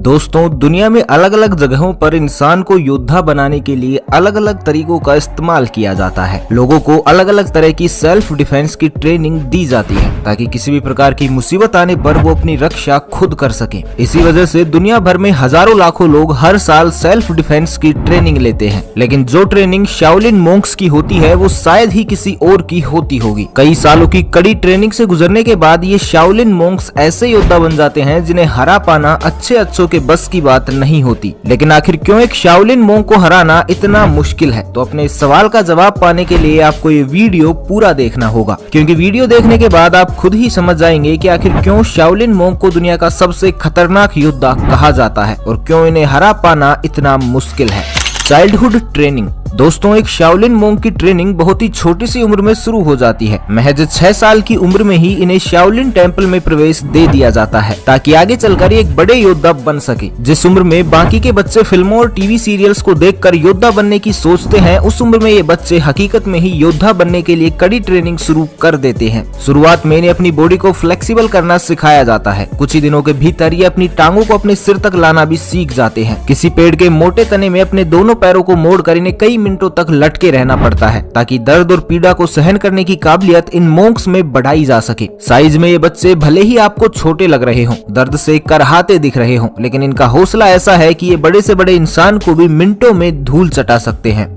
दोस्तों, दुनिया में अलग अलग जगहों पर इंसान को योद्धा बनाने के लिए अलग अलग तरीकों का इस्तेमाल किया जाता है। लोगों को अलग अलग तरह की सेल्फ डिफेंस की ट्रेनिंग दी जाती है ताकि किसी भी प्रकार की मुसीबत आने पर वो अपनी रक्षा खुद कर सके। इसी वजह से दुनिया भर में हजारों लाखों लोग हर साल सेल्फ डिफेंस की ट्रेनिंग लेते हैं। लेकिन जो ट्रेनिंग शाओलिन मोंक्स की होती है वो शायद ही किसी और की होती होगी। कई सालों की कड़ी ट्रेनिंग से गुजरने के बाद ये शाओलिन मोंक्स ऐसे योद्धा बन जाते हैं जिन्हें हरा पाना अच्छों के बस की बात नहीं होती। लेकिन आखिर क्यों एक शाओलिन मोंक को हराना इतना मुश्किल है? तो अपने इस सवाल का जवाब पाने के लिए आपको ये वीडियो पूरा देखना होगा, क्योंकि वीडियो देखने के बाद आप खुद ही समझ जाएंगे कि आखिर क्यों शाओलिन मोंक को दुनिया का सबसे खतरनाक योद्धा कहा जाता है और क्यों इन्हें हरा पाना इतना मुश्किल है। Childhood training. दोस्तों, एक शाओलिन मोंक की ट्रेनिंग बहुत ही छोटी सी उम्र में शुरू हो जाती है। महज 6 साल की उम्र में ही इन्हें शाओलिन टेम्पल में प्रवेश दे दिया जाता है ताकि आगे चलकर एक बड़े योद्धा बन सके। जिस उम्र में बाकी के बच्चे फिल्मों और टीवी सीरियल्स को देखकर योद्धा बनने की सोचते हैं, उस उम्र में ये बच्चे हकीकत में ही योद्धा बनने के लिए कड़ी ट्रेनिंग शुरू कर देते हैं। शुरुआत में इन्हें अपनी बॉडी को फ्लेक्सिबल करना सिखाया जाता है। कुछ ही दिनों के भीतर ये अपनी टांगों को अपने सिर तक लाना भी सीख जाते हैं। किसी पेड़ के मोटे तने में अपने दोनों पैरों को मोड़कर इन्हें कई मिनटों तक लटके रहना पड़ता है ताकि दर्द और पीड़ा को सहन करने की काबिलियत इन मोंक्स में बढ़ाई जा सके। साइज में ये बच्चे भले ही आपको छोटे लग रहे हों, दर्द से करहाते दिख रहे हों, लेकिन इनका हौसला ऐसा है कि ये बड़े से बड़े इंसान को भी मिनटों में धूल चटा सकते हैं।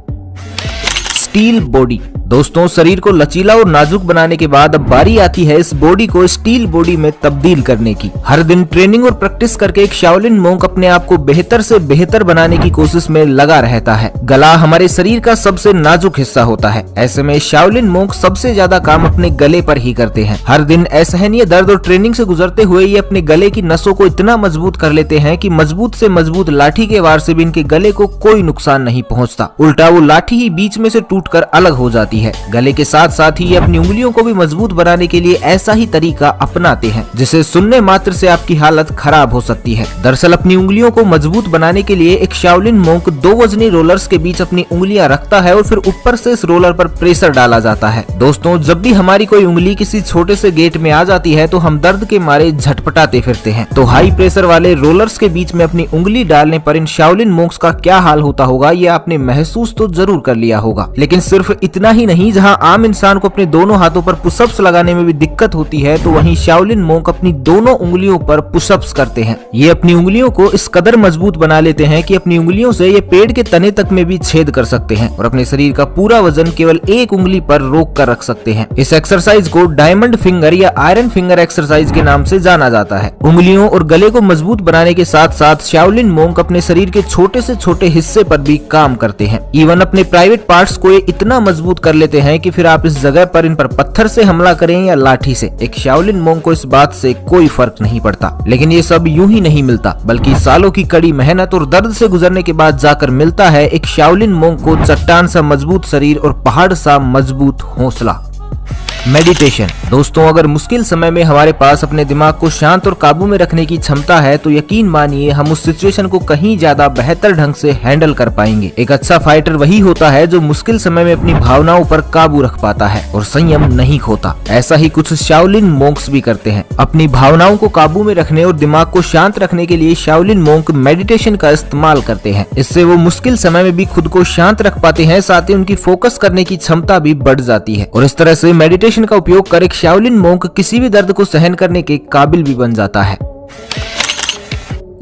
Steel body. दोस्तों, शरीर को लचीला और नाजुक बनाने के बाद अब बारी आती है इस बॉडी को स्टील बॉडी में तब्दील करने की। हर दिन ट्रेनिंग और प्रैक्टिस करके एक शाओलिन मोंक अपने आप को बेहतर से बेहतर बनाने की कोशिश में लगा रहता है। गला हमारे शरीर का सबसे नाजुक हिस्सा होता है। ऐसे में शाओलिन मोंक सबसे ज्यादा काम अपने गले पर ही करते हैं। हर दिन असहनीय दर्द और ट्रेनिंग से गुजरते हुए ये अपने गले की नसों को इतना मजबूत कर लेते हैं कि मजबूत से मजबूत लाठी के वार से भी इनके गले को कोई नुकसान नहीं पहुँचता। उल्टा वो लाठी ही बीच में से टूटकर अलग हो जाती है। गले के साथ साथ ही ये अपनी उंगलियों को भी मजबूत बनाने के लिए ऐसा ही तरीका अपनाते हैं जिसे सुनने मात्र से आपकी हालत खराब हो सकती है। दरअसल अपनी उंगलियों को मजबूत बनाने के लिए एक शाओलिन मोंक 2 वजनी रोलर्स के बीच अपनी उंगलियां रखता है और फिर ऊपर से इस रोलर पर प्रेशर डाला जाता है। दोस्तों, जब भी हमारी कोई उंगली किसी छोटे से गेट में आ जाती है तो हम दर्द के मारे झटपटाते फिरते हैं। तो हाई प्रेशर वाले रोलर्स के बीच में अपनी उंगली डालने पर इन शाओलिन मोंक्स का क्या हाल होता होगा ये आपने महसूस तो जरूर कर लिया होगा। लेकिन सिर्फ इतना ही नहीं, जहां आम इंसान को अपने दोनों हाथों पर पुशअप्स लगाने में भी दिक्कत होती है, तो वहीं शाओलिन मोंक अपनी दोनों उंगलियों पर पुशअप्स करते हैं। ये अपनी उंगलियों को इस कदर मजबूत बना लेते हैं कि अपनी उंगलियों से ये पेड़ के तने तक में भी छेद कर सकते हैं और अपने शरीर का पूरा वजन केवल एक उंगली पर रोक कर रख सकते हैं। इस एक्सरसाइज को डायमंड फिंगर या आयरन फिंगर एक्सरसाइज के नाम से जाना जाता है। उंगलियों और गले को मजबूत बनाने के साथ साथ शाओलिन मोंक अपने शरीर के छोटे से छोटे हिस्से पर भी काम करते हैं। इवन अपने प्राइवेट पार्ट्स को ये इतना मजबूत कर लेते हैं कि फिर आप इस जगह पर इन पर पत्थर से हमला करें या लाठी से, एक शाओलिन मोंक को इस बात से कोई फर्क नहीं पड़ता। लेकिन ये सब यूं ही नहीं मिलता, बल्कि सालों की कड़ी मेहनत और दर्द से गुजरने के बाद जाकर मिलता है एक शाओलिन मोंक को चट्टान सा मजबूत शरीर और पहाड़ सा मजबूत हौसला। मेडिटेशन। दोस्तों, अगर मुश्किल समय में हमारे पास अपने दिमाग को शांत और काबू में रखने की क्षमता है तो यकीन मानिए हम उस सिचुएशन को कहीं ज्यादा बेहतर ढंग से हैंडल कर पाएंगे। एक अच्छा फाइटर वही होता है जो मुश्किल समय में अपनी भावनाओं पर काबू रख पाता है और संयम नहीं खोता। ऐसा ही कुछ शाओलिन मोंक्स भी करते हैं। अपनी भावनाओं को काबू में रखने और दिमाग को शांत रखने के लिए शाओलिन मोंक मेडिटेशन का इस्तेमाल करते हैं। इससे वो मुश्किल समय में भी खुद को शांत रख पाते हैं, साथ ही उनकी फोकस करने की क्षमता भी बढ़ जाती है और इस तरह से मेडिटेशन का उपयोग कर एक शाओलिन मोंक किसी भी दर्द को सहन करने के काबिल भी बन जाता है।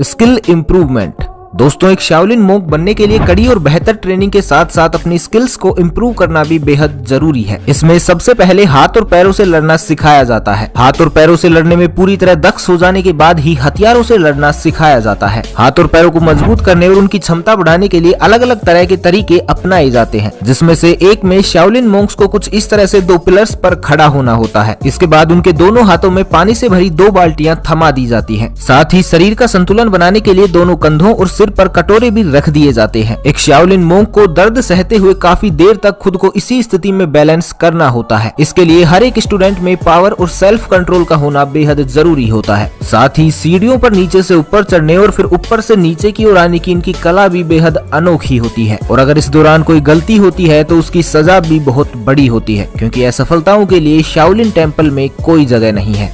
Skill improvement. दोस्तों, एक शाओलिन मोंक बनने के लिए कड़ी और बेहतर ट्रेनिंग के साथ साथ अपनी स्किल्स को इम्प्रूव करना भी बेहद जरूरी है। इसमें सबसे पहले हाथ और पैरों से लड़ना सिखाया जाता है। हाथ और पैरों से लड़ने में पूरी तरह दक्ष हो जाने के बाद ही हथियारों से लड़ना सिखाया जाता है। हाथ और पैरों को मजबूत करने और उनकी क्षमता बढ़ाने के लिए अलग अलग तरह के तरीके अपनाए जाते हैं, जिसमें से एक में शाओलिन मोंक्स को कुछ इस तरह से 2 पिलर्स पर खड़ा होना होता है। इसके बाद उनके दोनों हाथों में पानी से भरी 2 बाल्टियां थमा दी जाती है। साथ ही शरीर का संतुलन बनाने के लिए दोनों कंधों और सिर पर कटोरे भी रख दिए जाते हैं। एक शाओलिन मोंक को दर्द सहते हुए काफी देर तक खुद को इसी स्थिति में बैलेंस करना होता है। इसके लिए हर एक स्टूडेंट में पावर और सेल्फ कंट्रोल का होना बेहद जरूरी होता है। साथ ही सीढ़ियों पर नीचे से ऊपर चढ़ने और फिर ऊपर से नीचे की ओर आने की इनकी कला भी बेहद अनोखी होती है और अगर इस दौरान कोई गलती होती है तो उसकी सजा भी बहुत बड़ी होती है, क्योंकि असफलताओं के लिए शाओलिन टेम्पल में कोई जगह नहीं है।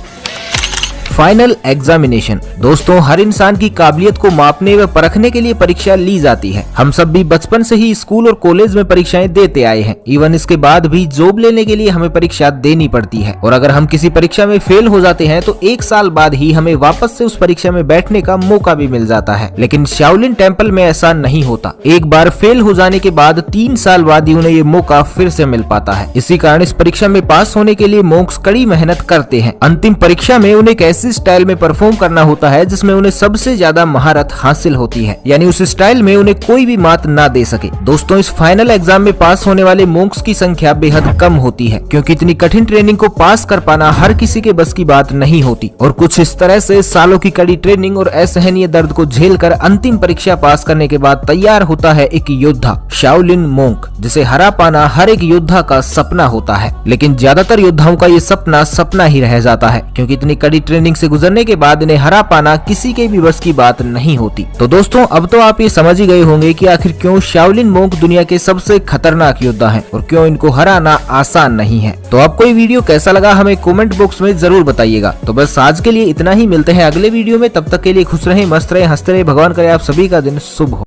Final examination. दोस्तों, हर इंसान की काबिलियत को मापने व परखने के लिए परीक्षा ली जाती है। हम सब भी बचपन से ही स्कूल और कॉलेज में परीक्षाएं देते आए हैं। इवन इसके बाद भी जॉब लेने के लिए हमें परीक्षा देनी पड़ती है, और अगर हम किसी परीक्षा में फेल हो जाते हैं तो 1 साल बाद ही हमें वापस से उस परीक्षा में बैठने का मौका भी मिल जाता है। लेकिन शाओलिन टेम्पल में ऐसा नहीं होता। एक बार फेल हो जाने के बाद 3 साल बाद ही उन्हें ये मौका फिर से मिल पाता है। इसी कारण इस परीक्षा में पास होने के लिए मोंक्स कड़ी मेहनत करते हैं। अंतिम परीक्षा में उन्हें एक ऐसी स्टाइल में परफॉर्म करना होता है जिसमें उन्हें सबसे ज्यादा महारत हासिल होती है, यानी उस स्टाइल में उन्हें कोई भी मात ना दे सके। दोस्तों, इस फाइनल एग्जाम में पास होने वाले मोंक्स की संख्या बेहद कम होती है, क्योंकि इतनी कठिन ट्रेनिंग को पास कर पाना हर किसी के बस की बात नहीं होती। और कुछ इस तरह से सालों की कड़ी ट्रेनिंग और असहनीय दर्द को झेलकर अंतिम परीक्षा पास करने के बाद तैयार होता है एक योद्धा, शाओलिन मोंक, जिसे हरा पाना हर एक योद्धा का सपना होता है। लेकिन ज्यादातर योद्धाओं का ये सपना ही रह जाता है, क्योंकि इतनी कड़ी ट्रेनिंग से गुजरने के बाद इन्हें हरा पाना किसी के भी बस की बात नहीं होती। तो दोस्तों, अब तो आप ये समझ ही गए होंगे कि आखिर क्यों शाओलिन मोंक दुनिया के सबसे खतरनाक योद्धा हैं और क्यों इनको हराना आसान नहीं है। तो आपको ये वीडियो कैसा लगा हमें कमेंट बॉक्स में जरूर बताइएगा। तो बस आज के लिए इतना ही, मिलते हैं अगले वीडियो में। तब तक के लिए खुश रहें, मस्त रहें, हंसते रहें। भगवान करे आप सभी का दिन शुभ हो।